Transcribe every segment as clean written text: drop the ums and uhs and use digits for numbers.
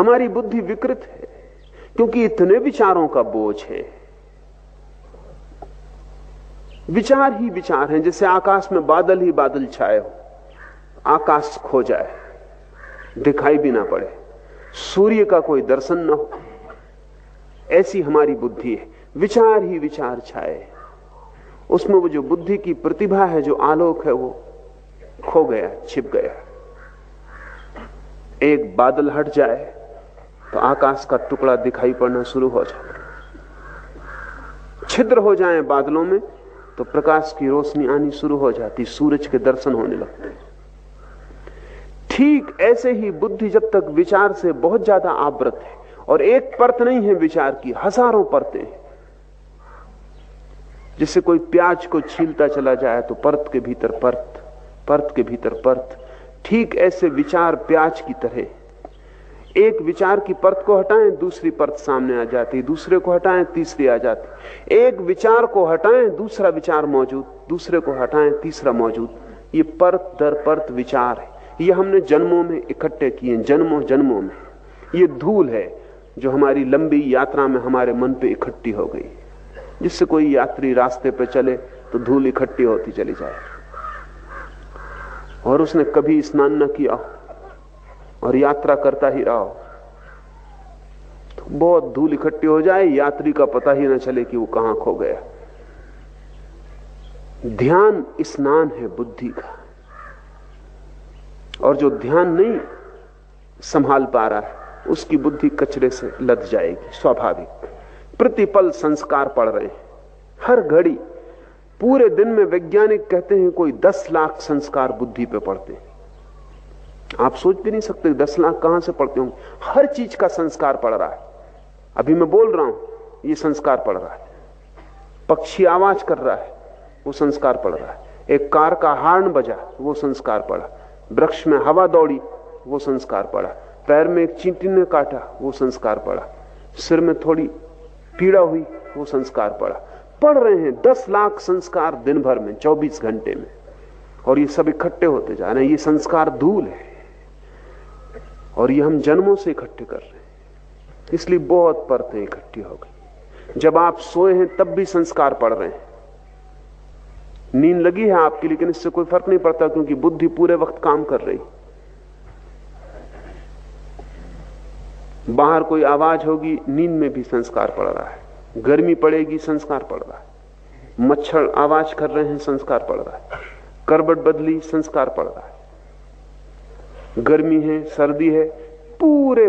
हमारी बुद्धि विकृत है क्योंकि इतने विचारों का बोझ है। विचार ही विचार हैं, जैसे आकाश में बादल ही बादल छाए हो, आकाश खो जाए, दिखाई भी ना पड़े, सूर्य का कोई दर्शन ना हो, ऐसी हमारी बुद्धि है। विचार ही विचार छाए, उसमें वो जो बुद्धि की प्रतिभा है, जो आलोक है, वो खो गया, छिप गया। एक बादल हट जाए तो आकाश का टुकड़ा दिखाई पड़ना शुरू हो जाए, छिद्र हो जाए बादलों में तो प्रकाश की रोशनी आनी शुरू हो जाती, सूरज के दर्शन होने लगते। ठीक ऐसे ही बुद्धि जब तक विचार से बहुत ज्यादा आवृत है, और एक परत नहीं है विचार की, हजारों परतें हैं। जैसे कोई प्याज को छीलता चला जाए तो परत के भीतर परत, परत के भीतर परत, ठीक ऐसे विचार प्याज की तरह। एक विचार की परत को हटाएं, दूसरी परत सामने आ जाती, दूसरे को हटाएं, तीसरी आ जाती। एक विचार को हटाएं, दूसरा विचार मौजूद, दूसरे को हटाएं, तीसरा मौजूद। ये परत दर परत विचार है। ये हमने जन्मों में इकट्ठे किए, जन्मों जन्मों में। ये धूल है जो हमारी लंबी यात्रा में हमारे मन पे इकट्ठी हो गई। जिससे कोई यात्री रास्ते पे चले तो धूल इकट्ठी होती चली जाए, और उसने कभी स्नान न किया और यात्रा करता ही रहा हो तो बहुत धूल इकट्ठी हो जाए, यात्री का पता ही न चले कि वो कहां खो गया। ध्यान स्नान है बुद्धि का, और जो ध्यान नहीं संभाल पा रहा है उसकी बुद्धि कचरे से लद जाएगी, स्वाभाविक। प्रतिपल संस्कार पड़ रहे हैं, हर घड़ी। पूरे दिन में वैज्ञानिक कहते हैं कोई 10 लाख संस्कार बुद्धि पे पड़ते हैं। आप सोच भी नहीं सकते 10 लाख कहां से पड़ते होंगे। हर चीज का संस्कार पड़ रहा है। अभी मैं बोल रहा हूं, ये संस्कार पड़ रहा है। पक्षी आवाज कर रहा है, वो संस्कार पड़ रहा है। एक कार का हॉर्न बजा, वो संस्कार पड़ा। वृक्ष में हवा दौड़ी, वो संस्कार पड़ा। पैर में एक चींटी ने काटा, वो संस्कार पड़ा। सिर में थोड़ी पीड़ा हुई, वो संस्कार पड़ा। पढ़ रहे हैं 10 लाख संस्कार दिन भर में, 24 घंटे में, और ये सब इकट्ठे होते जा रहे हैं। ये संस्कार धूल है, और ये हम जन्मों से इकट्ठे कर रहे हैं। इसलिए बहुत परतें इकट्ठी हो गई। जब आप सोए हैं तब भी संस्कार पड़ रहे हैं। नींद लगी है आपकी, लेकिन इससे कोई फर्क नहीं पड़ता, क्योंकि बुद्धि पूरे वक्त काम कर रही। बाहर कोई आवाज होगी, नींद में भी संस्कार पड़ रहा है। गर्मी पड़ेगी, संस्कार पड़ रहा है। मच्छर आवाज कर रहे हैं, संस्कार पड़ रहा है। करवट बदली, संस्कार पड़ रहा है। गर्मी है, सर्दी है, पूरे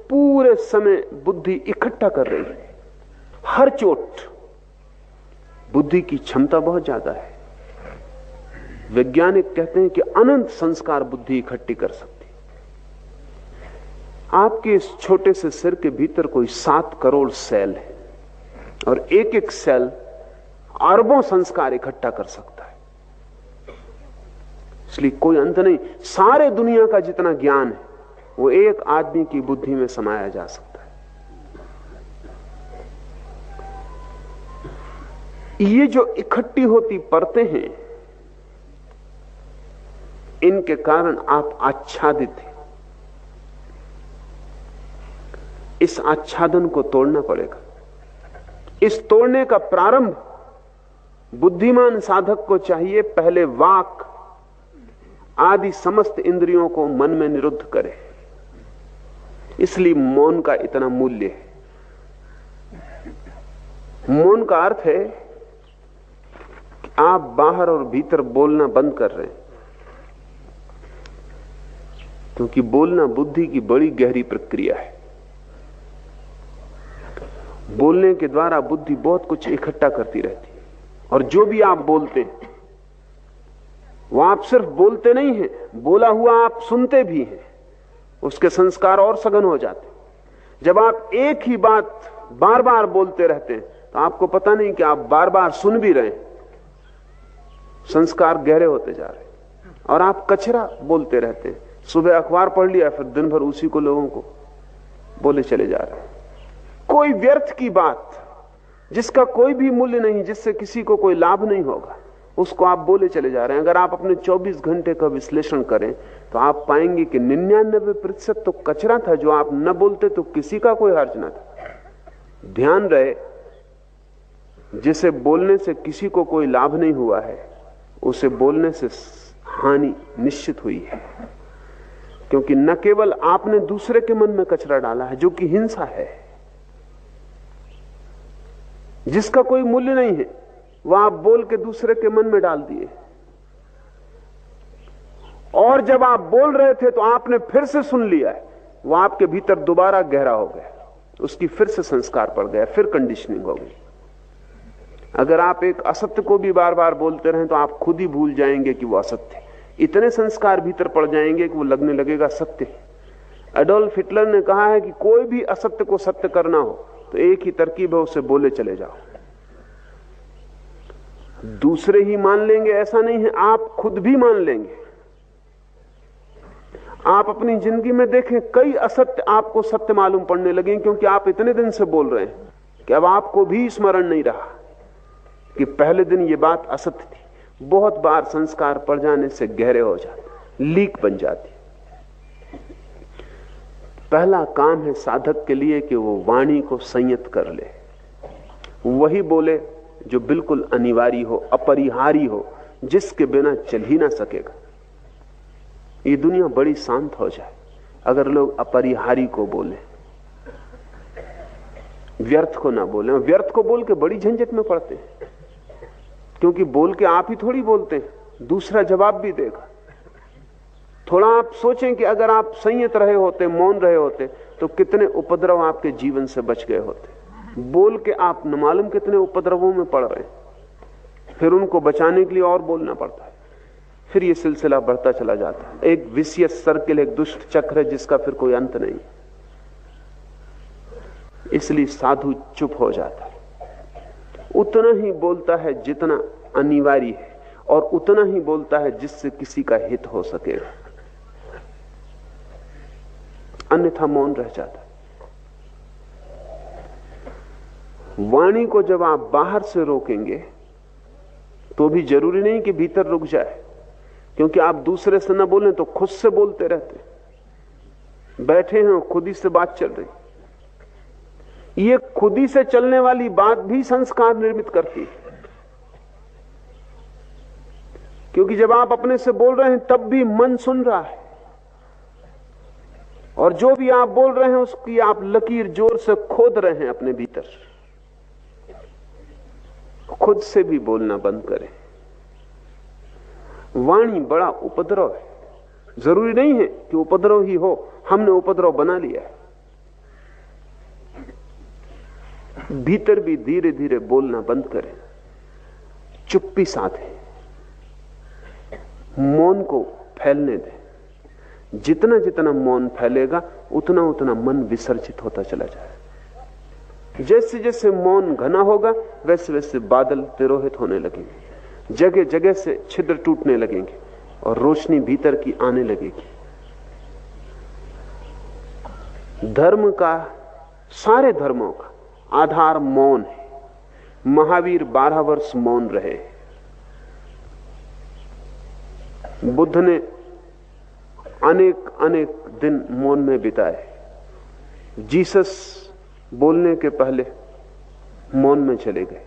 पूरे समय बुद्धि इकट्ठा कर रही है। हर चोट। बुद्धि की क्षमता बहुत ज्यादा है। वैज्ञानिक कहते हैं कि अनंत संस्कार बुद्धि इकट्ठी कर सकती। आपके इस छोटे से सिर के भीतर कोई 7 करोड़ सेल है, और एक एक सेल अरबों संस्कार इकट्ठा कर सकता है। इसलिए कोई अंत नहीं। सारे दुनिया का जितना ज्ञान है वो एक आदमी की बुद्धि में समाया जा सकता है। ये जो इकट्ठी होती परतें हैं, इनके कारण आप आच्छादित हैं। इस आच्छादन को तोड़ना पड़ेगा। इस तोड़ने का प्रारंभ बुद्धिमान साधक को चाहिए। पहले वाक आदि समस्त इंद्रियों को मन में निरुद्ध करे। इसलिए मौन का इतना मूल्य है। मौन का अर्थ है कि आप बाहर और भीतर बोलना बंद कर रहे हैं, क्योंकि बोलना बुद्धि की बड़ी गहरी प्रक्रिया है। बोलने के द्वारा बुद्धि बहुत कुछ इकट्ठा करती रहती है, और जो भी आप बोलते हैं वो आप सिर्फ बोलते नहीं हैं, बोला हुआ आप सुनते भी हैं। उसके संस्कार और सघन हो जाते हैं। जब आप एक ही बात बार बार बोलते रहते हैं तो आपको पता नहीं कि आप बार बार सुन भी रहे हैं। संस्कार गहरे होते जा रहे हैं, और आप कचरा बोलते रहते हैं। सुबह अखबार पढ़ लिया, फिर दिन भर उसी को लोगों को बोले चले जा रहे हैं। कोई व्यर्थ की बात जिसका कोई भी मूल्य नहीं, जिससे किसी को कोई लाभ नहीं होगा, उसको आप बोले चले जा रहे हैं। अगर आप अपने 24 घंटे का विश्लेषण करें तो आप पाएंगे कि 99% तो कचरा था जो आप न बोलते तो किसी का कोई हर्ज न था। ध्यान रहे, जिसे बोलने से किसी को कोई लाभ नहीं हुआ है, उसे बोलने से हानि निश्चित हुई है। क्योंकि न केवल आपने दूसरे के मन में कचरा डाला है, जो कि हिंसा है, जिसका कोई मूल्य नहीं है, वह आप बोल के दूसरे के मन में डाल दिए। और जब आप बोल रहे थे तो आपने फिर से सुन लिया है, वह आपके भीतर दोबारा गहरा हो गया, उसकी फिर से संस्कार पड़ गया, फिर कंडीशनिंग हो गई। अगर आप एक असत्य को भी बार बार बोलते रहें तो आप खुद ही भूल जाएंगे कि वो असत्य है। इतने संस्कार भीतर पड़ जाएंगे कि वो लगने लगेगा सत्य। एडोल्फ हिटलर ने कहा है कि कोई भी असत्य को सत्य करना हो तो एक ही तरकीब है, उसे बोले चले जाओ। दूसरे ही मान लेंगे ऐसा नहीं है, आप खुद भी मान लेंगे। आप अपनी जिंदगी में देखें, कई असत्य आपको सत्य मालूम पड़ने लगे, क्योंकि आप इतने दिन से बोल रहे हैं कि अब आपको भी स्मरण नहीं रहा कि पहले दिन ये बात असत्य थी। बहुत बार संस्कार पड़ जाने से गहरे हो जाते, लीक बन जाती। पहला काम है साधक के लिए कि वो वाणी को संयत कर ले, वही बोले जो बिल्कुल अनिवार्य हो, अपरिहार्य हो, जिसके बिना चल ही ना सकेगा। ये दुनिया बड़ी शांत हो जाए अगर लोग अपरिहार्य को बोले, व्यर्थ को ना बोले। व्यर्थ को बोल के बड़ी झंझट में पड़ते हैं, क्योंकि बोल के आप ही थोड़ी बोलते हैं, दूसरा जवाब भी देगा। थोड़ा आप सोचें कि अगर आप संयत रहे होते, मौन रहे होते, तो कितने उपद्रव आपके जीवन से बच गए होते। बोल के आप न मालूम कितने उपद्रवों में पड़ रहे हैं, फिर उनको बचाने के लिए और बोलना पड़ता है, फिर ये सिलसिला बढ़ता चला जाता है। एक विशियस सर्किल, एक दुष्ट चक्र है जिसका फिर कोई अंत नहीं। इसलिए साधु चुप हो जाता है, उतना ही बोलता है जितना अनिवार्य है, और उतना ही बोलता है जिससे किसी का हित हो सकेगा, अन्यथा मौन रह जाता है। वाणी को जब आप बाहर से रोकेंगे तो भी जरूरी नहीं कि भीतर रुक जाए, क्योंकि आप दूसरे से न बोलें तो खुद से बोलते रहते। बैठे हैं, खुद ही से बात चल रही, ये खुद ही से चलने वाली बात भी संस्कार निर्मित करती है। क्योंकि जब आप अपने से बोल रहे हैं तब भी मन सुन रहा है, और जो भी आप बोल रहे हैं उसकी आप लकीर जोर से खोद रहे हैं अपने भीतर। खुद से भी बोलना बंद करें। वाणी बड़ा उपद्रव है, जरूरी नहीं है कि उपद्रव ही हो, हमने उपद्रव बना लिया है। भीतर भी धीरे धीरे बोलना बंद करें, चुप्पी साधें, मौन को फैलने दें। जितना जितना मौन फैलेगा उतना उतना मन विसर्जित होता चला जाए। जैसे जैसे मौन घना होगा वैसे वैसे बादल तिरोहित होने लगेंगे, जगह जगह से छिद्र टूटने लगेंगे और रोशनी भीतर की आने लगेगी। धर्म का, सारे धर्मों का आधार मौन है। महावीर 12 वर्ष मौन रहे, बुद्ध ने अनेक अनेक दिन मौन में बिताए, जीसस बोलने के पहले मौन में चले गए।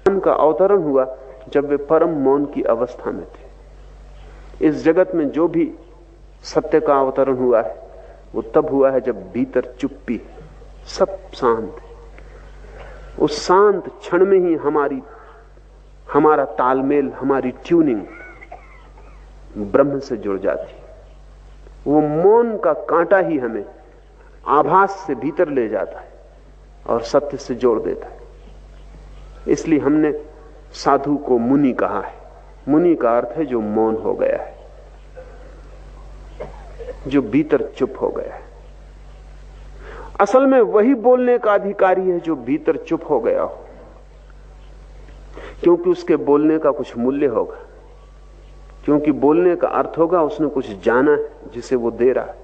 उनका अवतरण हुआ जब वे परम मौन की अवस्था में थे। इस जगत में जो भी सत्य का अवतरण हुआ है वो तब हुआ है जब भीतर चुप्पी, सब शांत है। उस शांत क्षण में ही हमारा तालमेल, हमारी ट्यूनिंग ब्रह्म से जुड़ जाती है। वो मौन का कांटा ही हमें आभास से भीतर ले जाता है और सत्य से जोड़ देता है। इसलिए हमने साधु को मुनि कहा है। मुनि का अर्थ है जो मौन हो गया है, जो भीतर चुप हो गया है। असल में वही बोलने का अधिकारी है जो भीतर चुप हो गया हो, क्योंकि उसके बोलने का कुछ मूल्य होगा, क्योंकि बोलने का अर्थ होगा उसने कुछ जाना है जिसे वो दे रहा है।